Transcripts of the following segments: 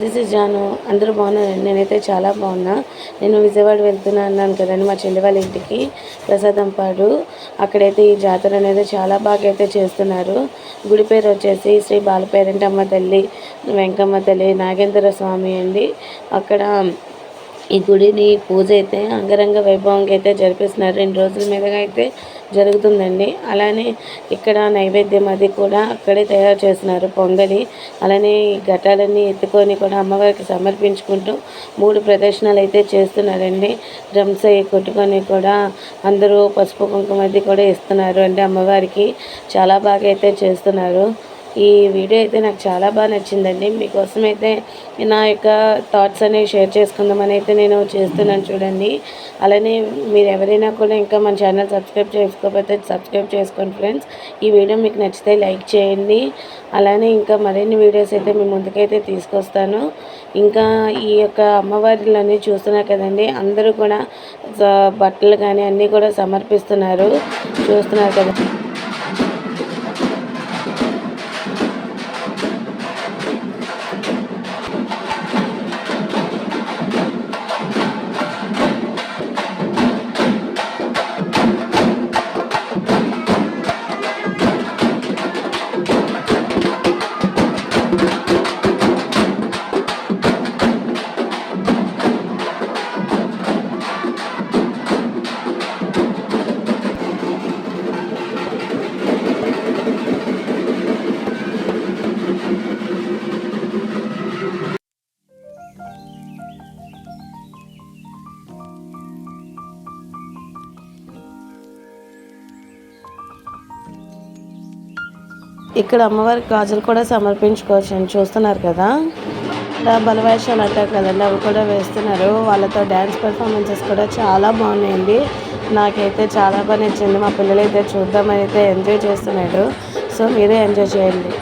This is Janu. అందరూ బాగున్నారండి. నేనైతే చాలా బాగున్నా. నేను విజయవాడ వెళ్తున్నా అన్నాను కదండి మా చెల్లి వాళ్ళ ఇంటికి ప్రసాదంపాడు. అక్కడైతే ఈ జాతర అనేది చాలా బాగా అయితే చేస్తున్నారు. గుడి పేరు వచ్చేసి శ్రీ బాలపేరంటమ్మ తల్లి వెంకమ్మ తల్లి నాగేంద్ర స్వామి అండి. అక్కడ ఈ గుడిని పూజ అయితే అంగరంగ వైభవంగా అయితే జరిపిస్తున్నారు. 2 రోజుల మీదుగా అయితే జరుగుతుందండి. అలానే ఇక్కడ నైవేద్యం అది కూడా అక్కడే తయారు చేస్తున్నారు పొంగలి. అలానే ఈ ఘటాలన్నీ ఎత్తుకొని కూడా అమ్మవారికి సమర్పించుకుంటూ 3 ప్రదక్షిణాలు అయితే చేస్తున్నారండి. డ్రమ్స్ అవి కొట్టుకొని కూడా అందరూ పసుపు కుంకుమ అది కూడా ఇస్తున్నారు అంటే అమ్మవారికి చాలా బాగా అయితే చేస్తున్నారు. ఈ వీడియో అయితే నాకు చాలా బాగా నచ్చిందండి. మీకోసం అయితే నా యొక్క థాట్స్ అనేవి షేర్ చేసుకుందామని అయితే నేను చేస్తున్నాను చూడండి. అలానే మీరు ఎవరైనా కూడా ఇంకా మన ఛానల్ సబ్స్క్రైబ్ చేసుకోకపోతే సబ్స్క్రైబ్ చేసుకోండి ఫ్రెండ్స్. ఈ వీడియో మీకు నచ్చితే లైక్ చేయండి. అలానే ఇంకా మరిన్ని వీడియోస్ అయితే మీ ముందుకైతే తీసుకొస్తాను. ఇంకా ఈ యొక్క అమ్మవారిలోని చూస్తున్నారు కదండి, అందరూ కూడా బట్టలు కానీ అన్నీ కూడా సమర్పిస్తున్నారు. చూస్తున్నారు కదా. ఇక్కడ అమ్మవారికి గాజులు కూడా సమర్పించుకోవచ్చు అని చూస్తున్నారు కదా. ఇలా బలవేషాలు అంటారు కదండి, అవి కూడా వేస్తున్నారు. వాళ్ళతో డ్యాన్స్ పర్ఫార్మెన్సెస్ కూడా చాలా బాగున్నాయండి. నాకైతే చాలా బాగా నచ్చింది. మా పిల్లలు అయితే చూద్దామని అయితే ఎంజాయ్ చేస్తున్నాడు. సో మీరే ఎంజాయ్ చేయండి.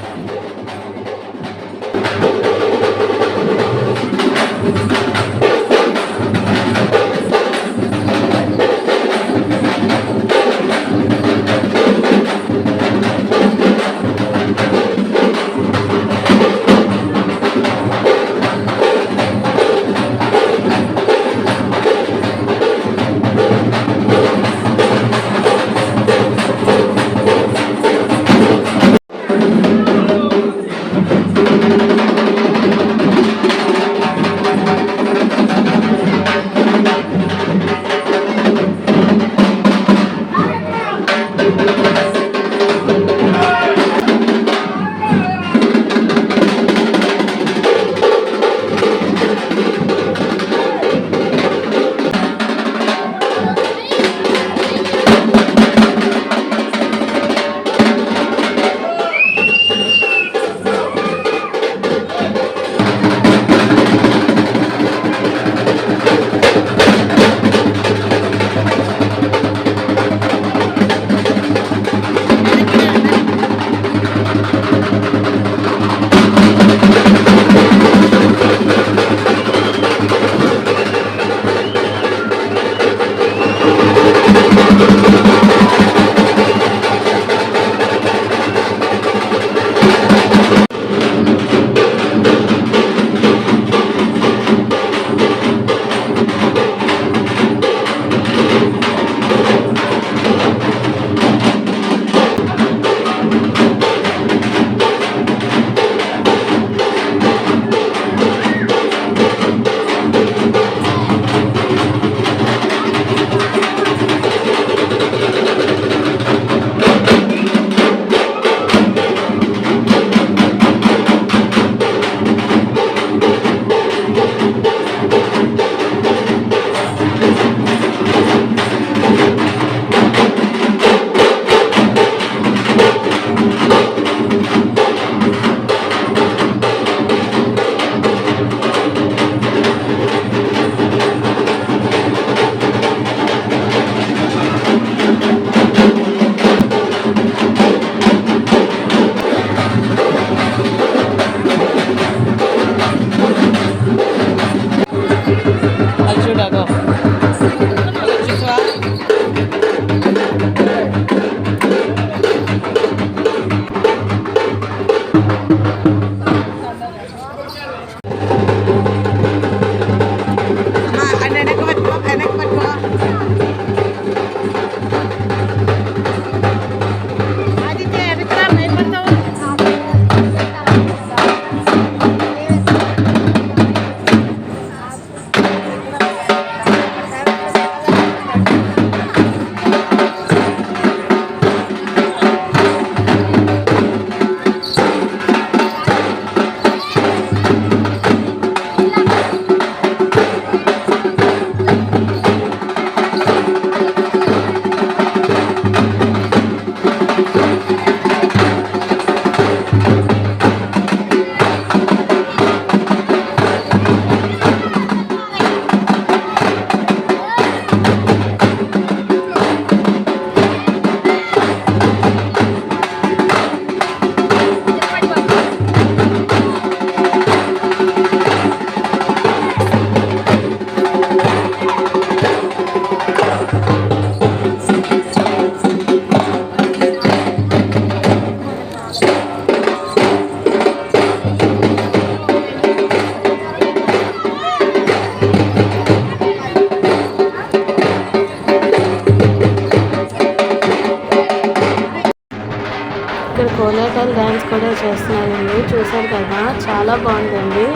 కూడా చేస్తున్నారండి. చూసారు కదా, చాలా బాగుందండి.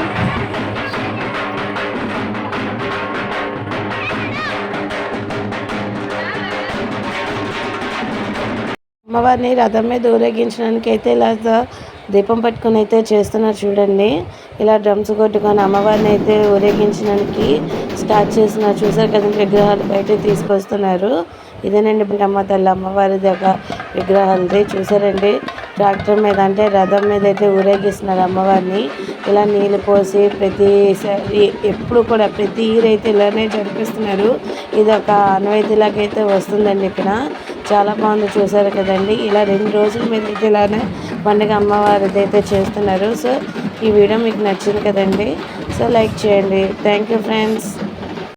అమ్మవారిని రథం మీద ఊరేగించడానికి అయితే ఇలా దీపం పట్టుకొని అయితే చేస్తున్నారు చూడండి. ఇలా డ్రమ్స్ కొట్టుకొని అమ్మవారిని అయితే ఊరేగించడానికి స్టార్ట్ చేస్తున్నారు. చూసారు కదండి, విగ్రహాలు బయట తీసుకొస్తున్నారు. ఇదేనండి అమ్మ తల్లి అమ్మవారి దగ్గర విగ్రహాలది. చూసారండి, ట్రాక్టర్ మీద అంటే రథం మీద అయితే ఊరేగిస్తున్నారు అమ్మవారిని. ఇలా నీళ్ళు పోసి ప్రతిసారి ఎప్పుడు కూడా ప్రతి ఇయర్ అయితే ఇలానే జరిపిస్తున్నారు. ఇది ఒక ఆనవాయితీలాగైతే వస్తుందండి. ఇక్కడ చాలా బాగుంది. చూసారు కదండి, ఇలా 2 రోజుల మీద అయితే ఇలానే పండుగ అమ్మవారిది అయితే చేస్తున్నారు. సో ఈ వీడియో మీకు నచ్చింది కదండి. సో లైక్ చేయండి. Thank you friends.